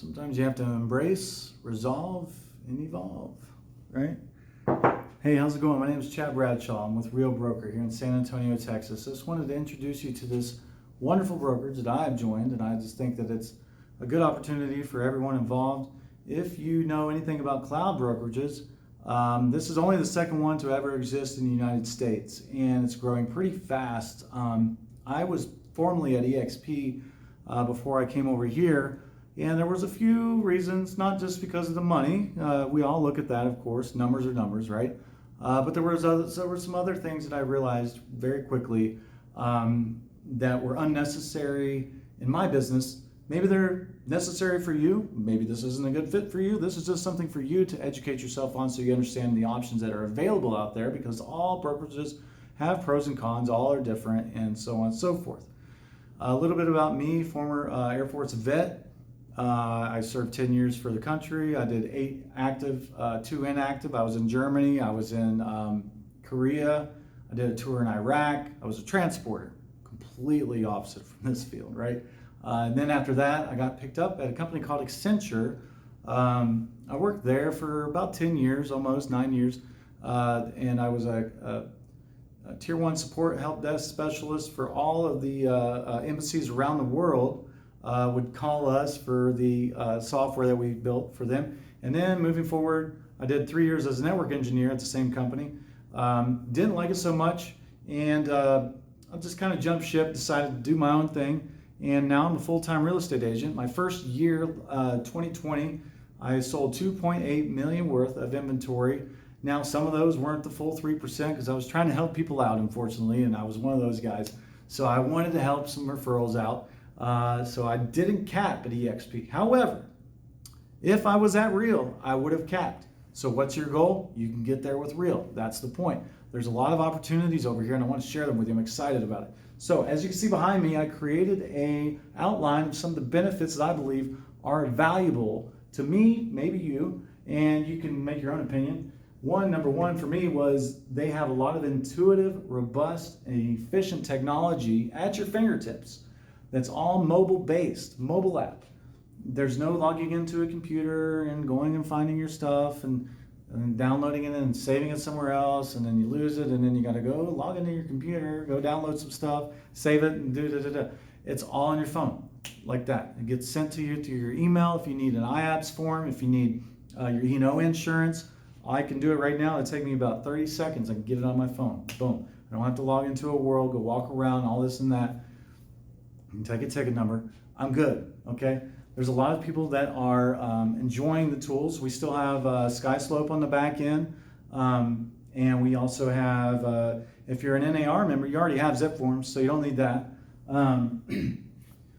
Sometimes you have to embrace, resolve, and evolve, right? Hey, how's it going? My name is Chad Bradshaw. I'm with Real Broker here in San Antonio, Texas. I just wanted to introduce you to this wonderful brokerage that I have joined, and I just think that it's a good opportunity for everyone involved. If you know anything about cloud brokerages, this is only the second one to ever exist in the United States, and it's growing pretty fast. I was formerly at EXP before I came over here, and there was a few reasons, not just because of the money. We all look at that, of course. Numbers are numbers, right? But there were some other things that I realized very quickly that were unnecessary in my business. Maybe they're necessary for you. Maybe this isn't a good fit for you. This is just something for you to educate yourself on so you understand the options that are available out there, because all brokerages have pros and cons, all are different, and so on and so forth. A little bit about me, former Air Force vet. I served 10 years for the country. I did 8 active, 2 inactive. I was in Germany. I was in Korea. I did a tour in Iraq. I was a transporter, completely opposite from this field, right? And then after that, I got picked up at a company called Accenture. I worked there for about 10 years, almost 9 years, and I was a Tier 1 support help desk specialist for all of the embassies around the world. Would call us for the software that we built for them. And then moving forward, I did 3 years as a network engineer at the same company. Didn't like it so much, and I just kind of jumped ship, decided to do my own thing, and now I'm a full-time real estate agent. My first year, 2020, I sold 2.8 million worth of inventory. Now, some of those weren't the full 3% because I was trying to help people out, unfortunately, and I was one of those guys. So I wanted to help some referrals out. So I didn't cap at EXP. However, if I was at Real, I would have capped. So what's your goal? You can get there with Real. That's the point. There's a lot of opportunities over here, and I want to share them with you. I'm excited about it. So as you can see behind me, I created an outline of some of the benefits that I believe are valuable to me, maybe you, and you can make your own opinion. Number one for me was they have a lot of intuitive, robust, and efficient technology at your fingertips. That's all mobile-based, mobile app. There's no logging into a computer and going and finding your stuff and downloading it and saving it somewhere else, and then you lose it, and then you got to go log into your computer, go download some stuff, save it, and do. It's all on your phone, like that. It gets sent to you through your email. If you need an IAPS form, if you need your E&O insurance, I can do it right now. It'll take me about 30 seconds. I can get it on my phone. Boom. I don't have to log into a world, go walk around, all this and that. You can take a ticket number. I'm good, okay? There's a lot of people that are enjoying the tools. We still have SkySlope on the back end. And we also have, if you're an NAR member, you already have zip forms, so you don't need that.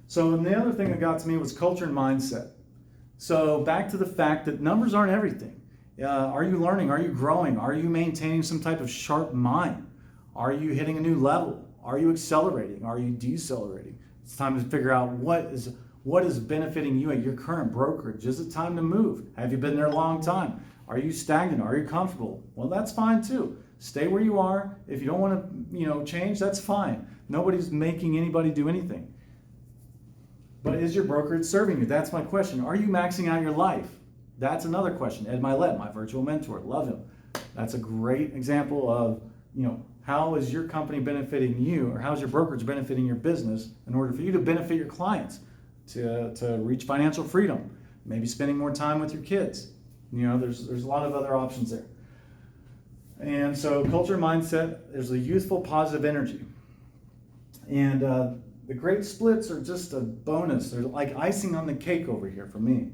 So the other thing that got to me was culture and mindset. So back to the fact that numbers aren't everything. Are you learning? Are you growing? Are you maintaining some type of sharp mind? Are you hitting a new level? Are you accelerating? Are you decelerating? It's time to figure out what is benefiting you at your current brokerage. Is it time to move? Have you been there a long time? Are you stagnant? Are you comfortable? Well, that's fine too. Stay where you are. If you don't want to, change, that's fine. Nobody's making anybody do anything. But is your brokerage serving you? That's my question. Are you maxing out your life? That's another question. Ed Milet, my virtual mentor, love him. That's a great example of, how is your company benefiting you, or how is your brokerage benefiting your business in order for you to benefit your clients, to reach financial freedom, maybe spending more time with your kids. There's a lot of other options there. And so culture and mindset, there's a youthful, positive energy. And the great splits are just a bonus. They're like icing on the cake over here for me.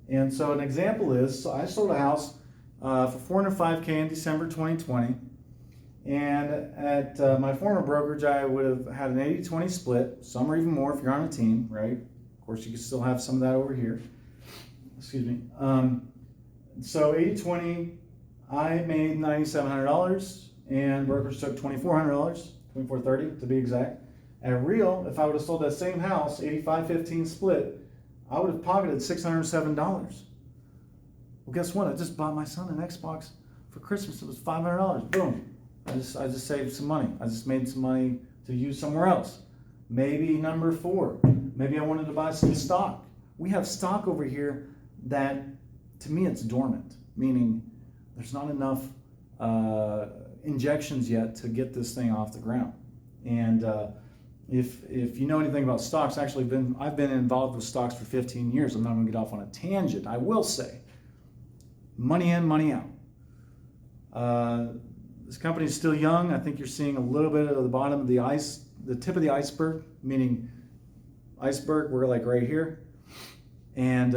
And so an example is, I sold a house for $405K in December 2020. And at my former brokerage, I would have had an 80-20 split, some or even more if you're on a team, right? Of course, you can still have some of that over here. Excuse me. So 80-20, I made $9,700, and brokerage took $2,400, $2,430 to be exact. At Real, if I would have sold that same house, 85-15 split, I would have pocketed $607. Well, guess what? I just bought my son an Xbox for Christmas. It was $500. Boom. I just saved some money. I just made some money to use somewhere else. Maybe number 4. Maybe I wanted to buy some stock, we have stock over here that, to me, it's dormant, meaning there's not enough injections yet to get this thing off the ground. And if you know anything about stocks, actually I've been involved with stocks for 15 years. I'm not going to get off on a tangent. I will say, money in, money out. This company is still young. I think you're seeing a little bit of the bottom of the ice, the tip of the iceberg, meaning iceberg, we're like right here. And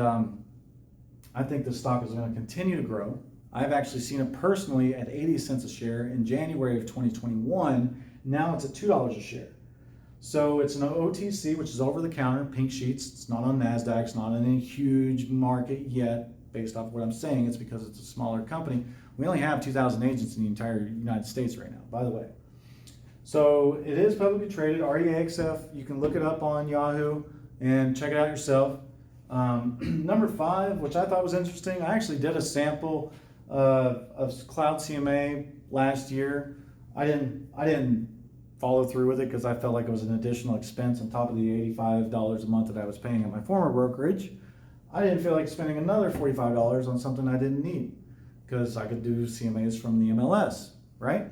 I think the stock is going to continue to grow. I've actually seen it personally at 80 cents a share in January of 2021. Now it's at $2 a share. So it's an OTC, which is over the counter, pink sheets. It's not on NASDAQ. It's not in any huge market yet. Based off of what I'm saying, it's because it's a smaller company. We only have 2,000 agents in the entire United States right now, by the way. So it is publicly traded, REXF. You can look it up on Yahoo and check it out yourself. Number 5, which I thought was interesting, I actually did a sample of Cloud CMA last year. I didn't follow through with it because I felt like it was an additional expense on top of the $85 a month that I was paying at my former brokerage. I didn't feel like spending another $45 on something I didn't need because I could do CMAs from the MLS, right?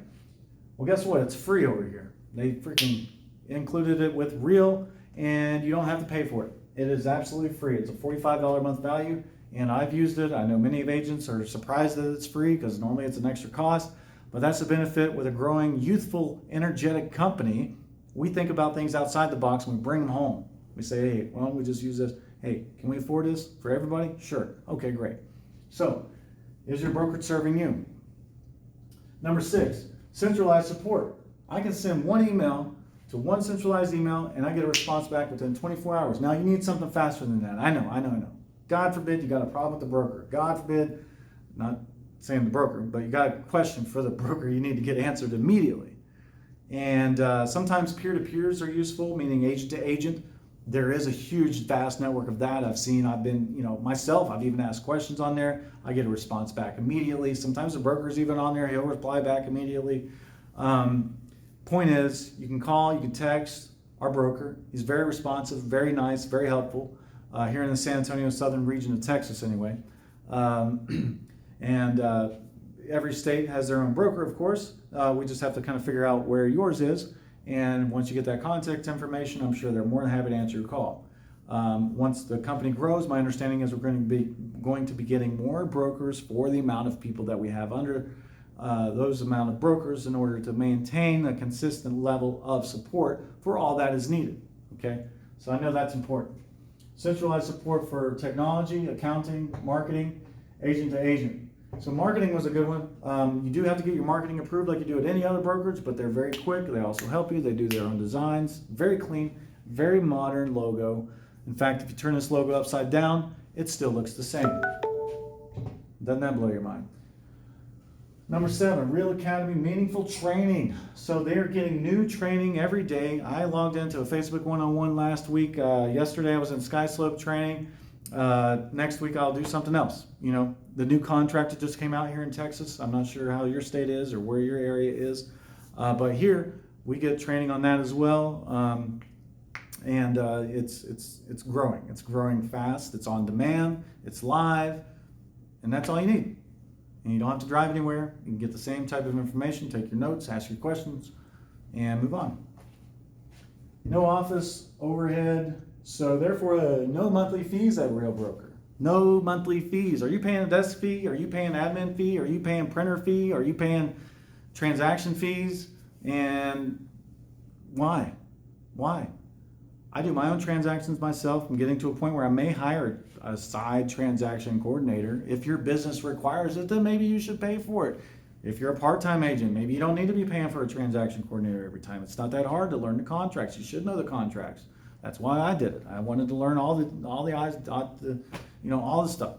Well, guess what? It's free over here. They freaking included it with Real, and you don't have to pay for it. It is absolutely free. It's a $45 a month value, and I've used it. I know many of agents are surprised that it's free because normally it's an extra cost, but that's the benefit with a growing, youthful, energetic company. We think about things outside the box and we bring them home. We say, hey, why don't we just use this? Hey, can we afford this for everybody? Sure. Okay, great. So, is your brokerage serving you? Number 6, centralized support. I can send one email to one centralized email and I get a response back within 24 hours. Now, you need something faster than that. I know. God forbid you got a problem with the broker. God forbid, not saying the broker, but you got a question for the broker you need to get answered immediately. And sometimes peer-to-peers are useful, meaning agent to agent. There is a huge, vast network of that. I've been, myself, I've even asked questions on there. I get a response back immediately. Sometimes the broker's even on there. He'll reply back immediately. Point is, you can call, you can text our broker. He's very responsive, very nice, very helpful. Here in the San Antonio southern region of Texas anyway. Every state has their own broker, of course. We just have to kind of figure out where yours is. And once you get that contact information, I'm sure they're more than happy to answer your call. Once the company grows, my understanding is we're going to be getting more brokers for the amount of people that we have under those amount of brokers in order to maintain a consistent level of support for all that is needed. Okay, so I know that's important. Centralized support for technology, accounting, marketing, agent to agent. So marketing was a good one. You do have to get your marketing approved like you do at any other brokerage, but they're very quick. They also help you. They do their own designs. Very clean, very modern logo. In fact, if you turn this logo upside down, it still looks the same. Doesn't that blow your mind? Number 7, Real Academy meaningful training. So they're getting new training every day. I logged into a Facebook one-on-one last week. Yesterday I was in Skyslope training. Next week I'll do something else. The new contract that just came out here in Texas. I'm not sure how your state is or where your area is, but here we get training on that as well. It's growing. It's growing fast. It's on demand. It's live, and that's all you need. And you don't have to drive anywhere. You can get the same type of information, take your notes, ask your questions, and move on. No office overhead. So therefore, no monthly fees at Real Broker. No monthly fees. Are you paying a desk fee? Are you paying admin fee? Are you paying printer fee? Are you paying transaction fees? And why? Why? I do my own transactions myself. I'm getting to a point where I may hire a side transaction coordinator. If your business requires it, then maybe you should pay for it. If you're a part-time agent, maybe you don't need to be paying for a transaction coordinator every time. It's not that hard to learn the contracts. You should know the contracts. That's why I did it. I wanted to learn all the I's, all the stuff.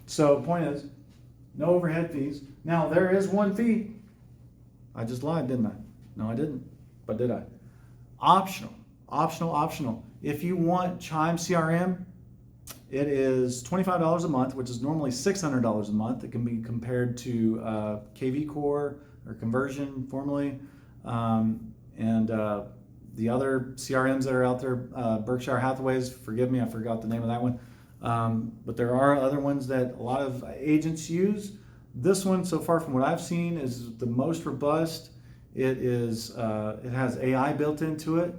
So point is, no overhead fees. Now there is one fee. I just lied, didn't I? No, I didn't. But did I? Optional. If you want Chime CRM, it is $25 a month, which is normally $600 a month. It can be compared to KV Core or Conversion formerly, and the other CRMs that are out there. Berkshire Hathaway's, forgive me, I forgot the name of that one. But there are other ones that a lot of agents use. This one, so far from what I've seen, is the most robust. It has AI built into it,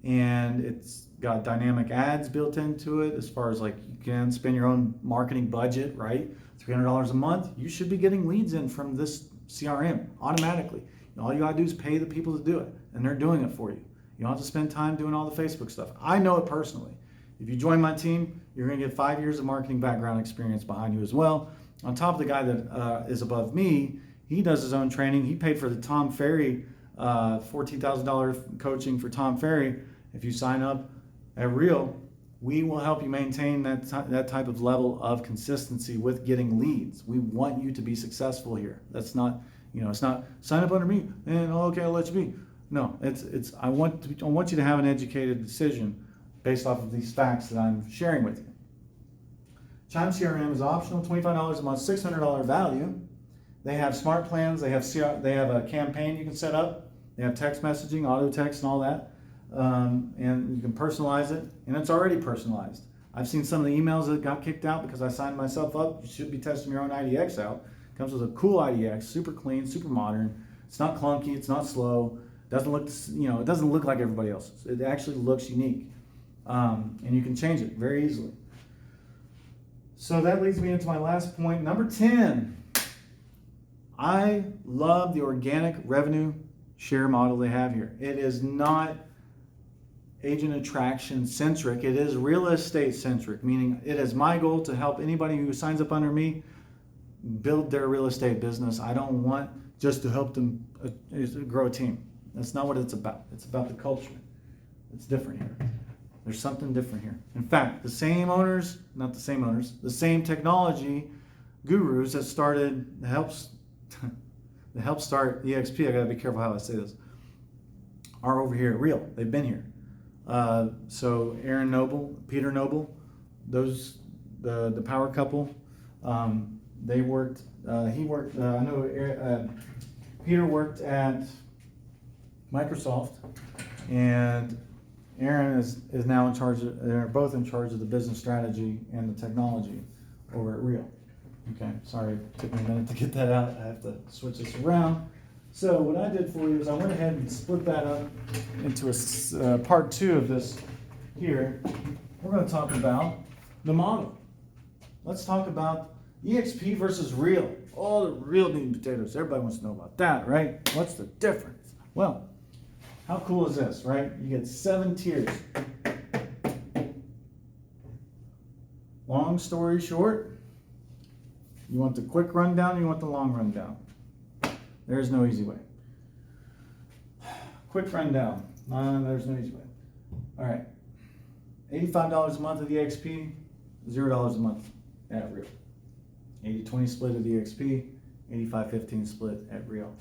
and it's got dynamic ads built into it. As far as like you can spend your own marketing budget, right? $300 a month. You should be getting leads in from this CRM automatically. All you gotta do is pay the people to do it, and they're doing it for you. You don't have to spend time doing all the Facebook stuff. I know it personally. If you join my team, you're gonna get 5 years of marketing background experience behind you as well. On top of the guy that is above me, he does his own training. He paid for the Tom Ferry $14,000 coaching for Tom Ferry. If you sign up at Real, we will help you maintain that type of level of consistency with getting leads. We want you to be successful here. That's not, it's not sign up under me and okay, I'll let you be. No, it's I want you to have an educated decision based off of these facts that I'm sharing with you. Chime CRM is optional, $25 a month, $600 value. They have smart plans. They have a campaign you can set up. They have text messaging, auto text, and all that. And you can personalize it, and it's already personalized. I've seen some of the emails that got kicked out because I signed myself up. You should be testing your own IDX out. It comes with a cool IDX, super clean, super modern. It's not clunky. It's not slow. It doesn't look like everybody else's. It actually looks unique, and you can change it very easily. So that leads me into my last point, number 10. I love the organic revenue share model they have here. It is not agent attraction centric. It is real estate centric, meaning it is my goal to help anybody who signs up under me build their real estate business. I don't want just to help them grow a team. That's not what it's about. It's about the culture. It's different here. There's something different here. In fact, the same technology gurus that help start EXP, I gotta be careful how I say this, are over here at Real. They've been here. So Aaron Noble, Peter Noble, the power couple, they worked, Peter worked at Microsoft, and Aaron is now in charge they're both in charge of the business strategy and the technology over at Real. Okay, sorry, it took me a minute to get that out. I have to switch this around. So what I did for you is I went ahead and split that up into a part 2 of this here. We're going to talk about the model. Let's talk about EXP versus Real. Oh, the real meat and potatoes. Everybody wants to know about that, right? What's the difference? Well, how cool is this, right? You get 7 tiers. Long story short, you want the quick rundown or you want the long rundown? There's no easy way. Quick rundown. There's no easy way. All right. $85 a month of EXP, $0 a month at Real. 80-20 split of EXP, 85-15 split at Real.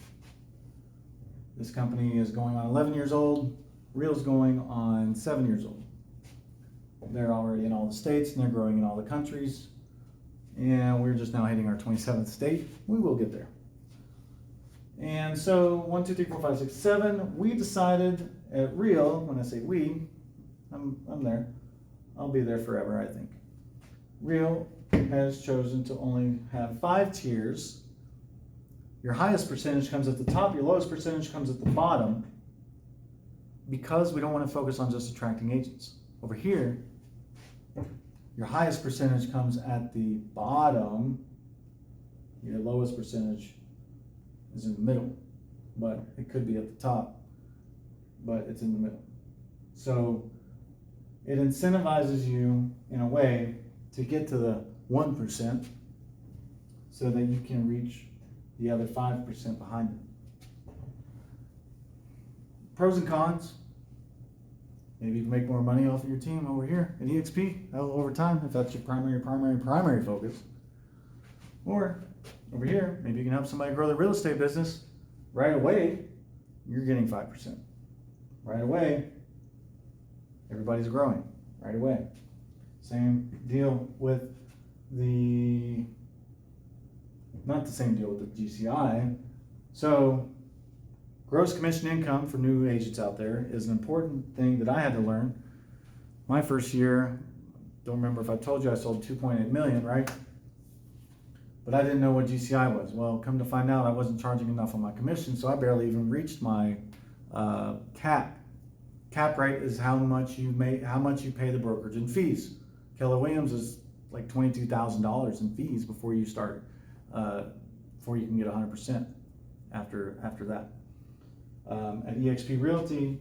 This company is going on 11 years old. Real's going on 7 years old. They're already in all the states and they're growing in all the countries. And we're just now hitting our 27th state. We will get there. And so 1, 2, 3, 4, 5, 6, 7. We decided at Real, when I say we, I'm there. I'll be there forever, I think. Real has chosen to only have 5 tiers. Your highest percentage comes at the top, your lowest percentage comes at the bottom, because we don't want to focus on just attracting agents. Over here, your highest percentage comes at the bottom, your lowest percentage is in the middle, but it could be at the top, but it's in the middle. So it incentivizes you in a way to get to the 1% so that you can reach the other 5% behind it. Pros and cons. Maybe you can make more money off of your team over here at EXP over time, if that's your primary focus. Or over here, maybe you can help somebody grow their real estate business. Right away, you're getting 5%. Right away, everybody's growing. Right away. Same deal with not the same deal with the GCI. So gross commission income for new agents out there is an important thing that I had to learn. My first year, don't remember if I told you I sold 2.8 million, right? But I didn't know what GCI was. Well, come to find out, I wasn't charging enough on my commission, so I barely even reached my cap. Cap rate is how much you pay the brokerage in fees. Keller Williams is like $22,000 in fees before you start, before you can get 100% after that. At EXP Realty,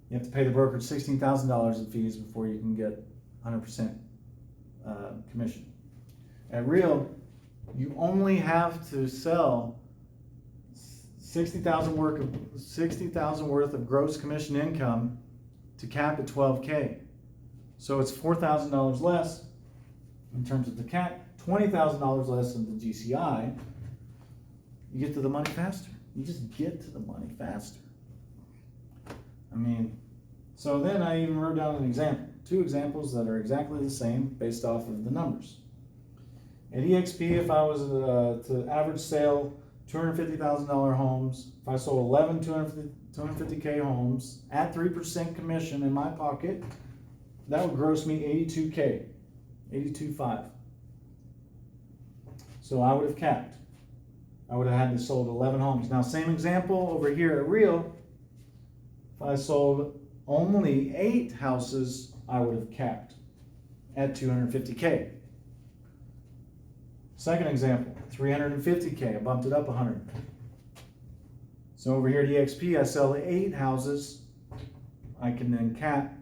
you have to pay the brokerage $16,000 in fees before you can get 100% commission. At Real, you only have to sell $60,000 worth of gross commission income to cap at $12K. So it's $4,000 less in terms of the cap, $20,000 less than the GCI. You get to the money faster. You just get to the money faster. I mean, so then I even wrote down an example, 2 examples that are exactly the same based off of the numbers. At EXP, if I was to average sale $250,000 homes, if I sold 11 250K homes at 3% commission in my pocket, that would gross me $82K, $82,500. So I would have capped. I would have had to sold 11 homes. Now, same example over here at Real. If I sold only 8 houses, I would have capped at $250K. Second example, $350K, I bumped it up 100. So over here at EXP, I sell 8 houses. I can then cap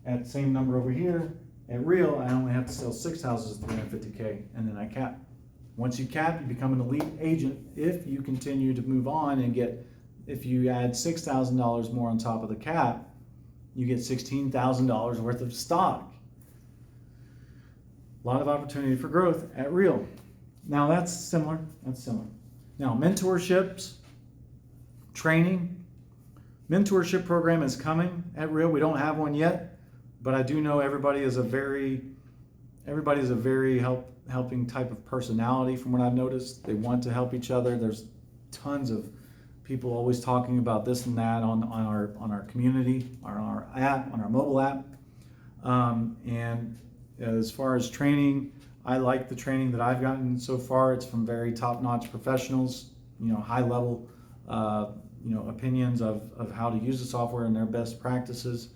at the same number over here. At Real, I only have to sell 6 houses at $350K, and then I cap. Once you cap, you become an elite agent if you continue to move on and if you add $6,000 more on top of the cap, you get $16,000 worth of stock. A lot of opportunity for growth at Real. Now that's similar. Now mentorships, training. Mentorship program is coming at Real. We don't have one yet, but I do know everybody's a very helping type of personality from what I've noticed. They want to help each other. There's tons of people always talking about this and that on our community, on our app, on our mobile app. And as far as training, I like the training that I've gotten so far. It's from very top-notch professionals, high-level, opinions of how to use the software and their best practices.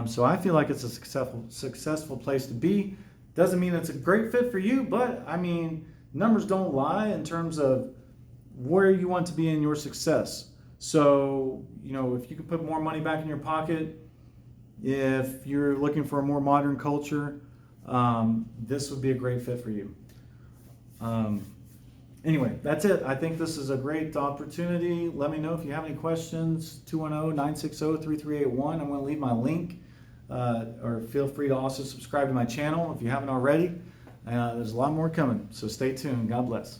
So I feel like it's a successful place to be. Doesn't mean it's a great fit for you, but I mean, numbers don't lie in terms of where you want to be in your success. So, if you could put more money back in your pocket, if you're looking for a more modern culture, this would be a great fit for you. Anyway, that's it. I think this is a great opportunity. Let me know if you have any questions. 210-960-3381. I'm going to leave my link, or feel free to also subscribe to my channel if you haven't already. There's a lot more coming, so stay tuned. God bless.